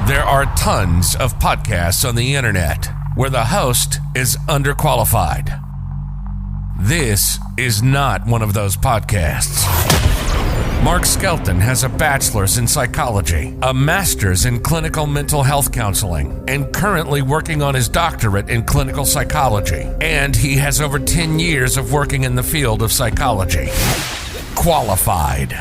There are tons of podcasts on the internet where the host is underqualified. This is not one of those podcasts. Mark Skelton has a bachelor's in psychology, a master's in clinical mental health counseling, and currently working on his doctorate in clinical psychology. And he has over 10 years of working in the field of psychology. Qualified.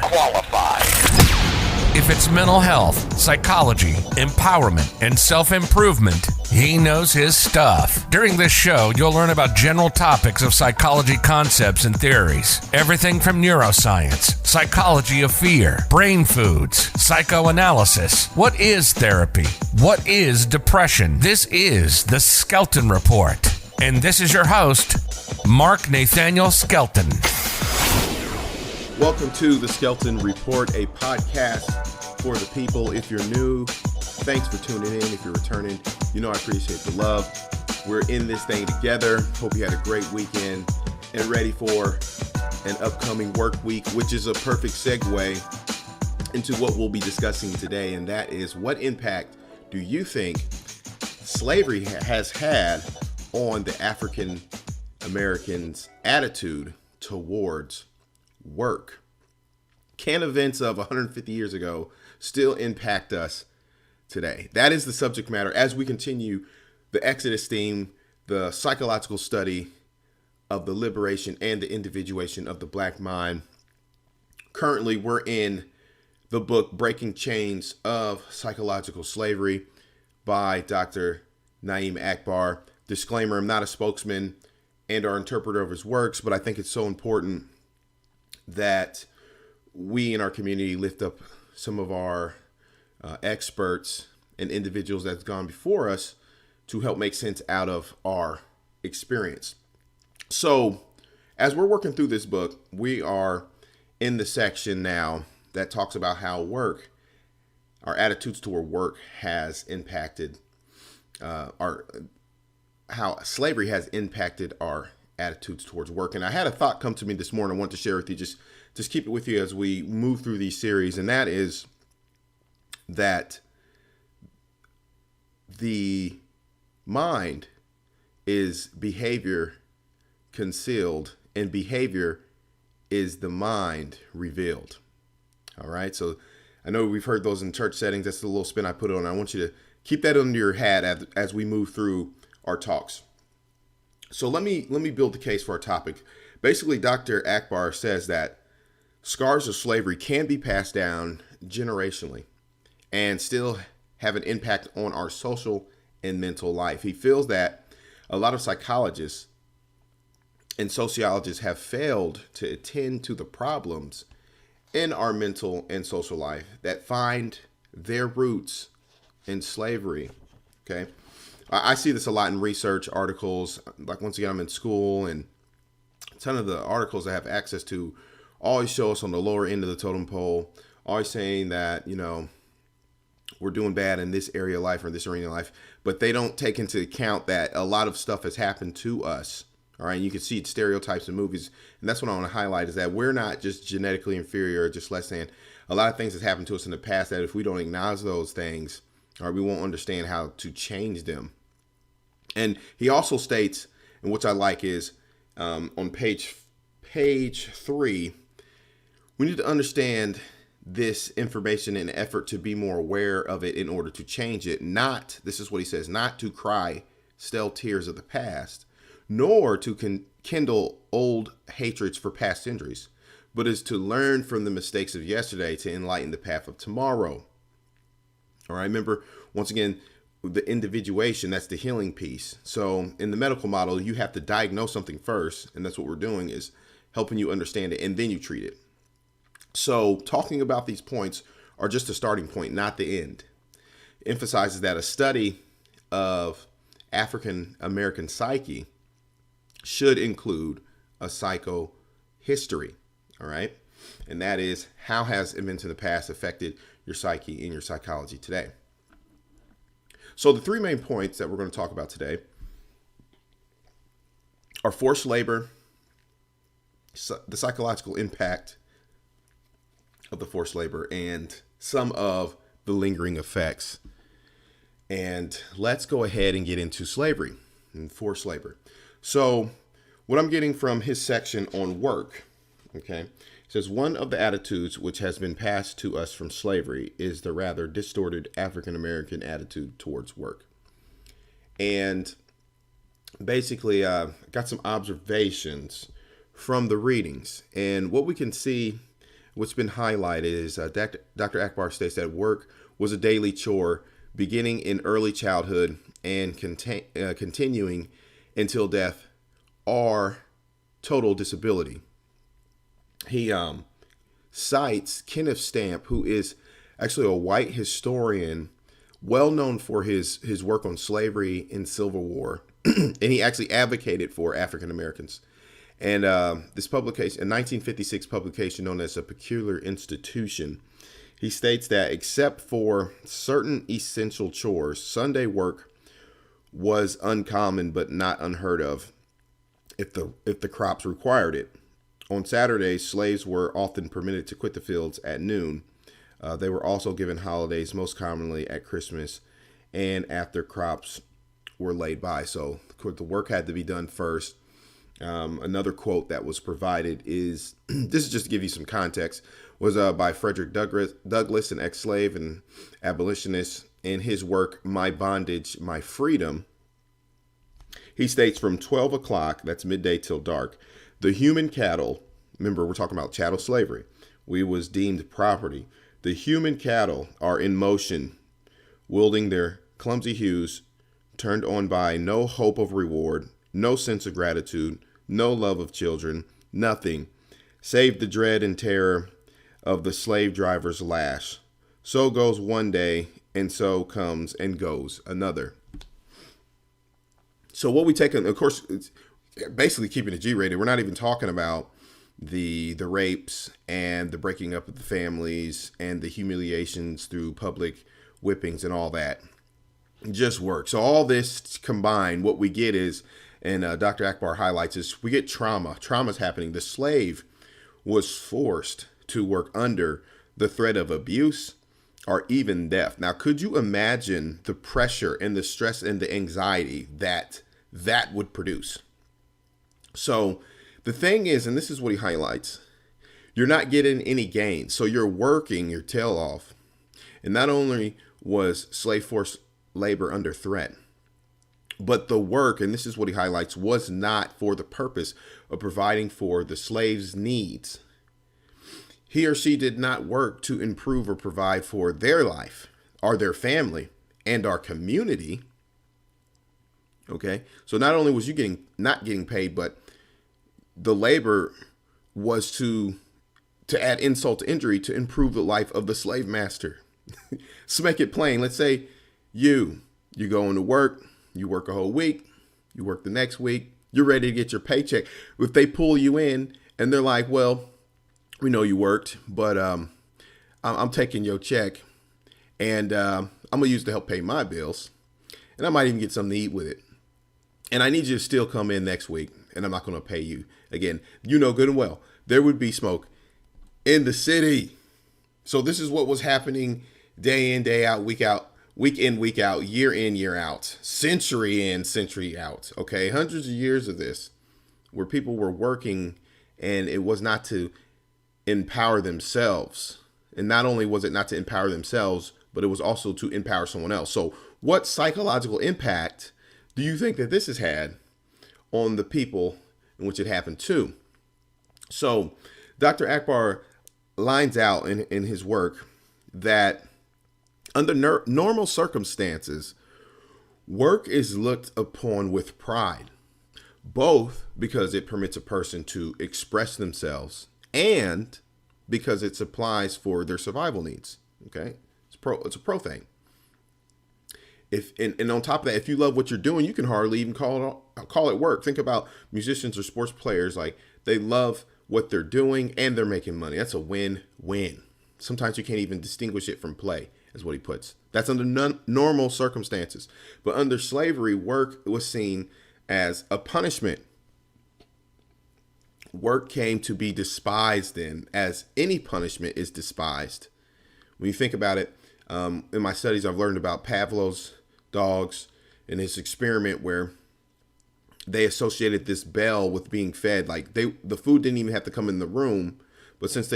If it's mental health, psychology, empowerment, and self-improvement, he knows his stuff. During this show, you'll learn about general topics of psychology concepts and theories. Everything from neuroscience, psychology of fear, brain foods, psychoanalysis. What is therapy? What is depression? This is the Skelton Report. And this is your host, Mark Nathaniel Skelton. Welcome to the Skelton Report, a podcast for the people. If you're new, thanks for tuning in. If you're returning, you know I appreciate the love. We're in this thing together. Hope you had a great weekend and ready for an upcoming work week, which is a perfect segue into what we'll be discussing today, and that is, what impact do you think slavery has had on the African Americans' attitude towards work? Can events of 150 years ago still impact us today? That is the subject matter as we continue the Exodus theme, the psychological study of the liberation and the individuation of the Black mind. Currently, we're in the book Breaking Chains of Psychological Slavery by Dr. Naim Akbar. Disclaimer, I'm not a spokesman and or interpreter of his works, but I think it's so important that we in our community lift up some of our experts and individuals that's gone before us to help make sense out of our experience. So as we're working through this book, we are in the section now that talks about how our attitudes toward work has impacted how slavery has impacted our attitudes towards work. And I had a thought come to me this morning I want to share with you, just keep it with you as we move through these series, and that is that the mind is behavior concealed and behavior is the mind revealed. All right, so I know we've heard those in church settings. That's the little spin I put on. I want you to keep that under your hat as we move through our talks. So let me build the case for our topic. Basically, Dr. Akbar says that scars of slavery can be passed down generationally and still have an impact on our social and mental life. He feels that a lot of psychologists and sociologists have failed to attend to the problems in our mental and social life that find their roots in slavery. Okay. I see this a lot in research articles. Like, once again, I'm in school, and a ton of the articles I have access to always show us on the lower end of the totem pole, always saying that, we're doing bad in this area of life or this arena of life, but they don't take into account that a lot of stuff has happened to us. All right. And you can see stereotypes in movies. And that's what I want to highlight, is that we're not just genetically inferior or just less than. A lot of things has happened to us in the past that if we don't acknowledge those things, all right, we won't understand how to change them. And he also states, and which I like, is on page 3, we need to understand this information in an effort to be more aware of it in order to change it. Not, this is what he says, not to cry still tears of the past, nor to kindle old hatreds for past injuries, but is to learn from the mistakes of yesterday to enlighten the path of tomorrow. All right, remember, once again, the individuation, that's the healing piece. So in the medical model, you have to diagnose something first, and that's what we're doing, is helping you understand it, and then you treat it. So talking about these points are just a starting point, not the end. It emphasizes that a study of African American psyche should include a psychohistory, all right? And that is, how has events in the past affected your psyche and your psychology today? So the three main points that we're going to talk about today are forced labor, the psychological impact of the forced labor, and some of the lingering effects And let's go ahead and get into slavery and forced labor. So what I'm getting from his section on work, okay, it says one of the attitudes which has been passed to us from slavery is the rather distorted African American attitude towards work. And basically, got some observations from the readings. And what we can see, what's been highlighted is Dr. Akbar states that work was a daily chore beginning in early childhood and continuing until death or total disability. He cites Kenneth Stamp, who is actually a white historian, well known for his work on slavery and Civil War, and he actually advocated for African Americans. And this publication, a 1956 publication known as A Peculiar Institution, he states that except for certain essential chores, Sunday work was uncommon but not unheard of if the crops required it. On Saturdays, slaves were often permitted to quit the fields at noon. They were also given holidays, most commonly at Christmas and after crops were laid by. So the work had to be done first. Another quote that was provided is, this is just to give you some context, was by Frederick Douglass, an ex-slave and abolitionist. In his work, My Bondage, My Freedom, he states from 12 o'clock, that's midday till dark, the human cattle, remember we're talking about chattel slavery, we was deemed property. The human cattle are in motion, wielding their clumsy hues, turned on by no hope of reward, no sense of gratitude, no love of children, nothing, save the dread and terror of the slave driver's lash. So goes one day, and so comes and goes another. So what we take, of course, it's basically keeping it G-rated. We're not even talking about the rapes and the breaking up of the families and the humiliations through public whippings and all that. Just work. So all this combined, what we get is, and Dr. Akbar highlights this, we get trauma. Trauma's happening. The slave was forced to work under the threat of abuse or even death. Now, could you imagine the pressure and the stress and the anxiety that would produce? So the thing is, and this is what he highlights, you're not getting any gain. So you're working your tail off. And not only was slave force labor under threat, but the work, and this is what he highlights, was not for the purpose of providing for the slave's needs. He or she did not work to improve or provide for their life or their family and our community. Okay, so not only was you not getting paid, but the labor was to add insult to injury to improve the life of the slave master. So make it plain. Let's say you go into work, you work a whole week, you work the next week, you're ready to get your paycheck. If they pull you in and they're like, well, we know you worked, but I'm taking your check and I'm going to use it to help pay my bills. And I might even get something to eat with it. And I need you to still come in next week and I'm not going to pay you again. You know good and well, there would be smoke in the city. So this is what was happening day in, day out, week in, week out, year in, year out, century in, century out. Okay. Hundreds of years of this where people were working, and it was not to empower themselves. And not only was it not to empower themselves, but it was also to empower someone else. So what psychological impact do you think that this has had on the people in which it happened to? So Dr. Akbar lines out in his work that under normal circumstances, work is looked upon with pride, both because it permits a person to express themselves and because it supplies for their survival needs. Okay, it's a pro thing. And on top of that, if you love what you're doing, you can hardly even call it work. Think about musicians or sports players, like they love what they're doing and they're making money. That's a win-win. Sometimes you can't even distinguish it from play, is what he puts. That's under normal circumstances. But under slavery, work was seen as a punishment. Work came to be despised then, as any punishment is despised. When you think about it, in my studies, I've learned about Pavlov's dogs in this experiment where they associated this bell with being fed. Like the food didn't even have to come in the room, but since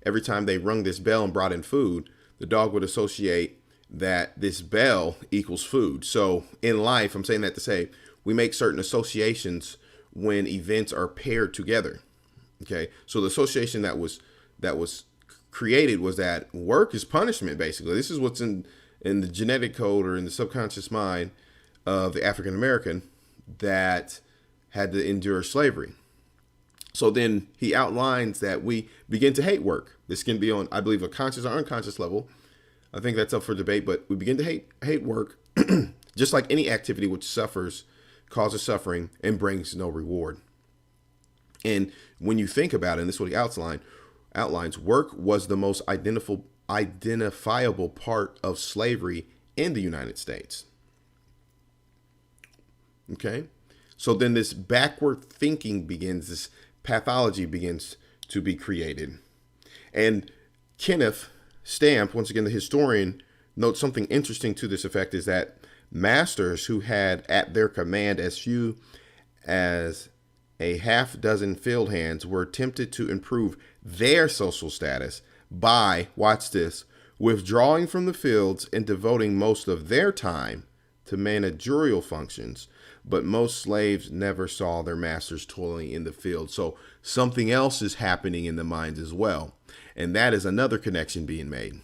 every time they rung this bell and brought in food, the dog would associate that this bell equals food. So in life, I'm saying that to say we make certain associations when events are paired together. Okay, so the association that was created was that work is punishment. Basically, this is what's in the genetic code or in the subconscious mind of the African American that had to endure slavery. So then he outlines that we begin to hate work. This can be on, I believe, a conscious or unconscious level. I think that's up for debate, but we begin to hate work, just like any activity which causes suffering, and brings no reward. And when you think about it, and this is what he outlines, work was the most identifiable part of slavery in the United States. Okay, so then this backward thinking begins, this pathology begins to be created. And Kenneth Stamp, once again, the historian, notes something interesting to this effect is that masters who had at their command as few as a half dozen field hands were tempted to improve their social status by, watch this, withdrawing from the fields and devoting most of their time to managerial functions. But most slaves never saw their masters toiling in the field. So something else is happening in the minds as well. And that is another connection being made.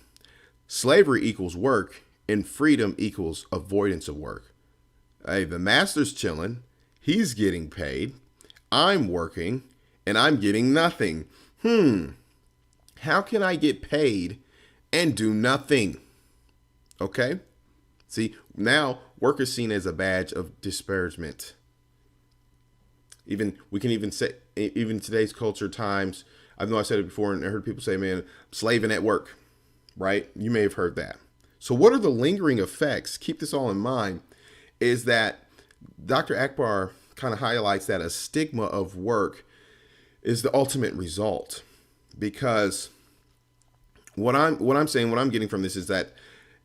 Slavery equals work, and freedom equals avoidance of work. Hey, the master's chilling. He's getting paid. I'm working, and I'm getting nothing. How can I get paid and do nothing? Okay? See, now work is seen as a badge of disparagement. We can even say, even today's culture times, I know I said it before and I heard people say, man, I'm slaving at work, right? You may have heard that. So what are the lingering effects? Keep this all in mind, is that Dr. Akbar kind of highlights that a stigma of work is the ultimate result. Because what I'm getting from this is that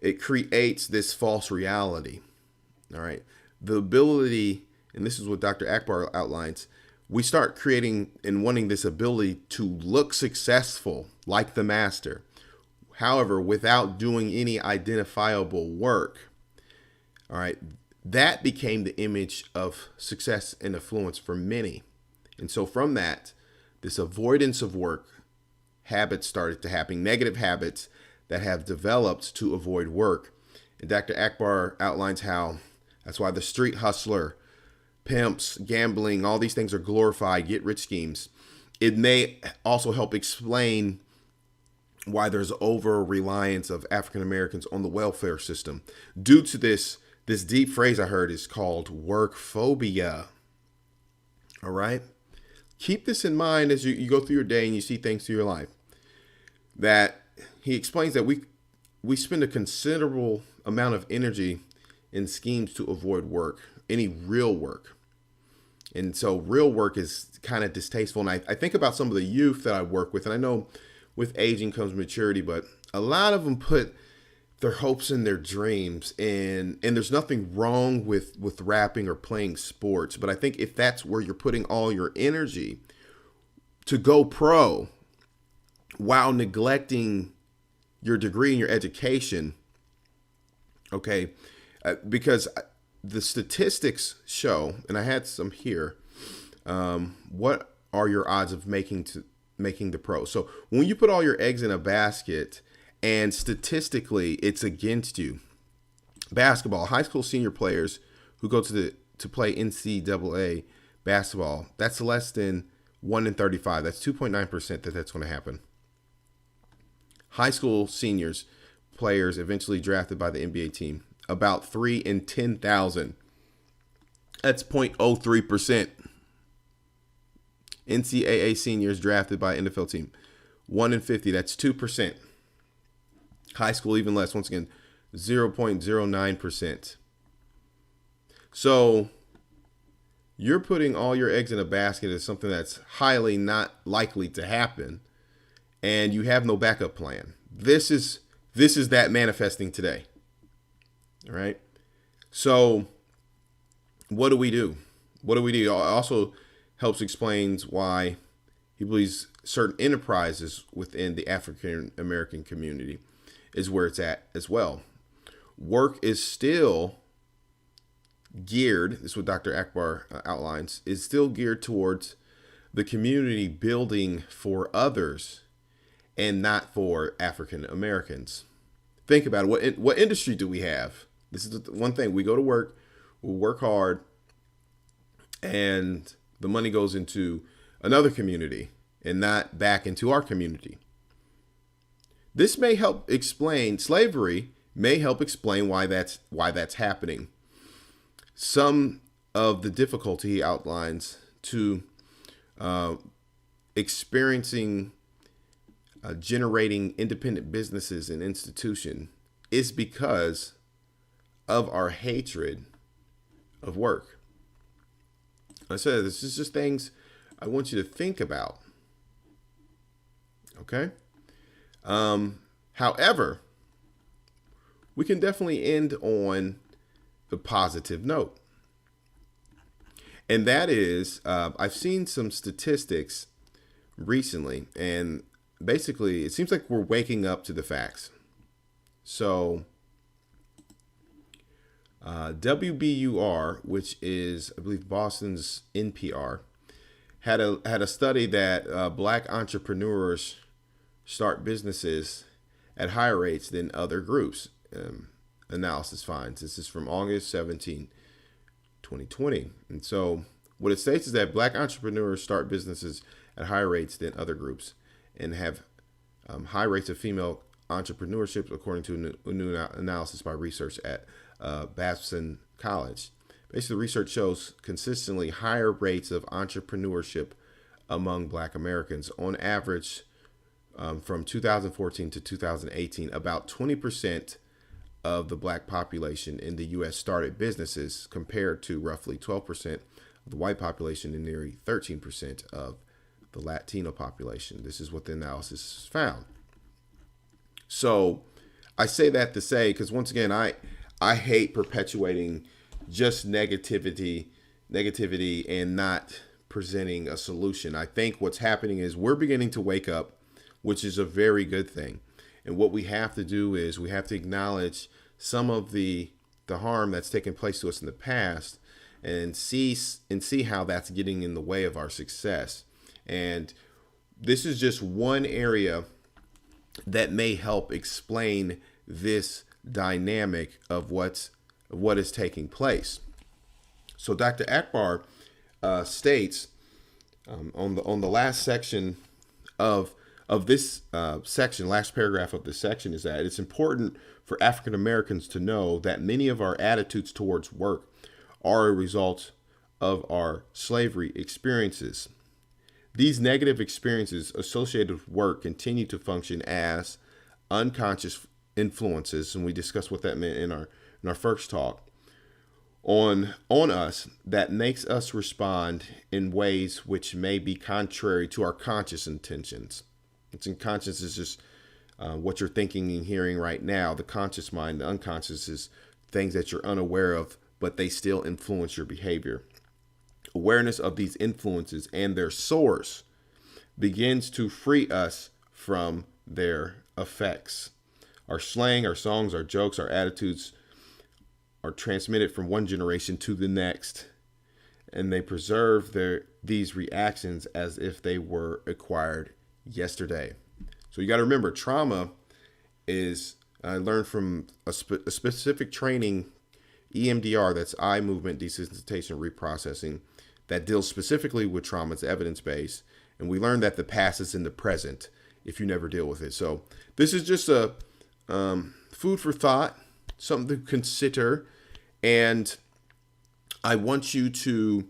it creates this false reality. All right. The ability, and this is what Dr. Akbar outlines, we start creating and wanting this ability to look successful like the master. However, without doing any identifiable work. All right. That became the image of success and affluence for many. And so from that, this avoidance of work habits started to happen, negative habits that have developed to avoid work. And Dr. Akbar outlines how that's why the street hustler, pimps, gambling, all these things are glorified get-rich schemes. It may also help explain why there's over-reliance of African Americans on the welfare system. Due to this deep phrase I heard is called work phobia. All right? Keep this in mind as you go through your day and you see things through your life. That he explains that we spend a considerable amount of energy in schemes to avoid work, any real work. And so real work is kind of distasteful. And I think about some of the youth that I work with, and I know with aging comes maturity, but a lot of them put their hopes and their dreams and there's nothing wrong with rapping or playing sports. But I think if that's where you're putting all your energy to go pro while neglecting your degree and your education, okay, because the statistics show, and I had some here, what are your odds of making the pro? So when you put all your eggs in a basket and statistically it's against you, basketball, high school senior players who go to play NCAA basketball, that's less than 1 in 35. That's 2.9% that's going to happen. High school seniors, players eventually drafted by the NBA team, about 3 in 10,000. That's 0.03%. NCAA seniors drafted by NFL team, 1 in 50. That's 2%. High school, even less. Once again, 0.09%. So you're putting all your eggs in a basket as something that's highly not likely to happen, and you have no backup plan. This is that manifesting today. All right. So what do we do? What do we do? It also helps explains why he believes certain enterprises within the African American community is where it's at as well. Work is still geared, this is what Dr. Akbar outlines, is still geared towards the community building for others and not for African Americans. Think about it. What industry do we have? This is the one thing. We go to work, we work hard, and the money goes into another community and not back into our community. This may help explain, slavery may help explain why that's happening. Some of the difficulty he outlines to experiencing generating independent businesses and institution is because of our hatred of work. I said, this is just things I want you to think about. Okay? However, we can definitely end on a positive note. And that is, I've seen some statistics recently, and basically it seems like we're waking up to the facts. So WBUR, which is, I believe, Boston's NPR, had a study that black entrepreneurs start businesses at higher rates than other groups. Analysis finds. This is from August 17, 2020. And so what it states is that black entrepreneurs start businesses at higher rates than other groups and have high rates of female entrepreneurship, according to a new analysis by research at Babson College. Basically, the research shows consistently higher rates of entrepreneurship among black Americans. On average, from 2014 to 2018, about 20% of the black population in the U.S. started businesses, compared to roughly 12% of the white population and nearly 13% of the Latino population. This is what the analysis found. So I say that to say, because once again, I hate perpetuating just negativity and not presenting a solution. I think what's happening is we're beginning to wake up, which is a very good thing. And what we have to do is we have to acknowledge some of the harm that's taken place to us in the past and see how that's getting in the way of our success. And this is just one area that may help explain this dynamic of what is taking place. So Dr. Akbar states on the last section of this section, last paragraph of this section, is that it's important for African Americans to know that many of our attitudes towards work are a result of our slavery experiences. These negative experiences associated with work continue to function as unconscious influences, and we discussed what that meant in our first talk, on us, that makes us respond in ways which may be contrary to our conscious intentions. It's unconscious is just what you're thinking and hearing right now. The conscious mind, the unconscious, is things that you're unaware of, but they still influence your behavior. Awareness of these influences and their source begins to free us from their effects. Our slang, our songs, our jokes, our attitudes are transmitted from one generation to the next, and they preserve these reactions as if they were acquired yesterday. So you got to remember, trauma is, I learned from a specific training, EMDR, that's eye movement desensitization reprocessing, that deals specifically with trauma. It's evidence-based. And we learned that the past is in the present if you never deal with it. So this is just a food for thought, something to consider. And I want you to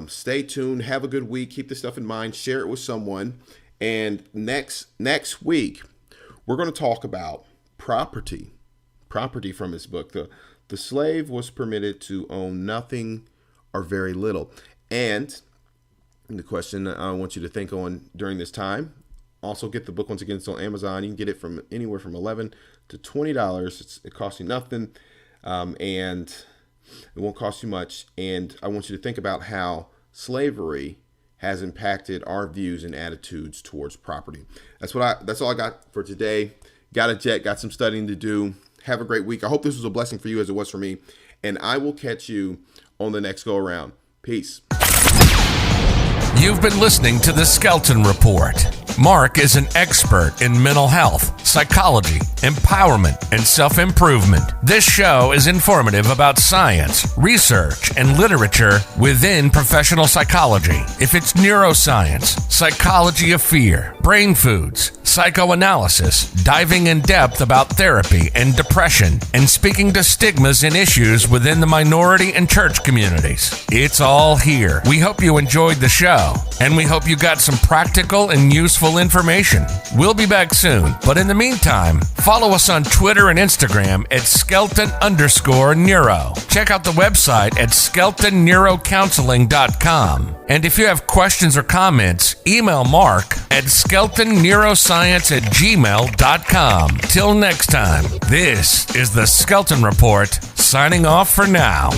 stay tuned, have a good week, keep this stuff in mind, share it with someone. And next week, we're going to talk about property from his book. The slave was permitted to own nothing or very little. And the question I want you to think on during this time, also get the book. Once again, it's on Amazon. You can get it from anywhere from $11 to $20. It costs you nothing. And It won't cost you much. And I want you to think about how slavery has impacted our views and attitudes towards property. That's all I got for today. Got a jet, got some studying to do. Have a great week. I hope this was a blessing for you as it was for me. And I will catch you on the next go around. Peace. You've been listening to the Skelton Report. Mark is an expert in mental health, psychology, empowerment, and self-improvement. This show is informative about science, research, and literature within professional psychology. If it's neuroscience, psychology of fear, brain foods, psychoanalysis, diving in depth about therapy and depression, and speaking to stigmas and issues within the minority and church communities. It's all here. We hope you enjoyed the show, and we hope you got some practical and useful information. We'll be back soon, but in the meantime, follow us on Twitter and Instagram at Skelton_Neuro. Check out the website at SkeltonNeuroCounseling.com. And if you have questions or comments, email Mark at SkeltonNeuroscience@gmail.com. Till next time, this is the Skelton Report, signing off for now.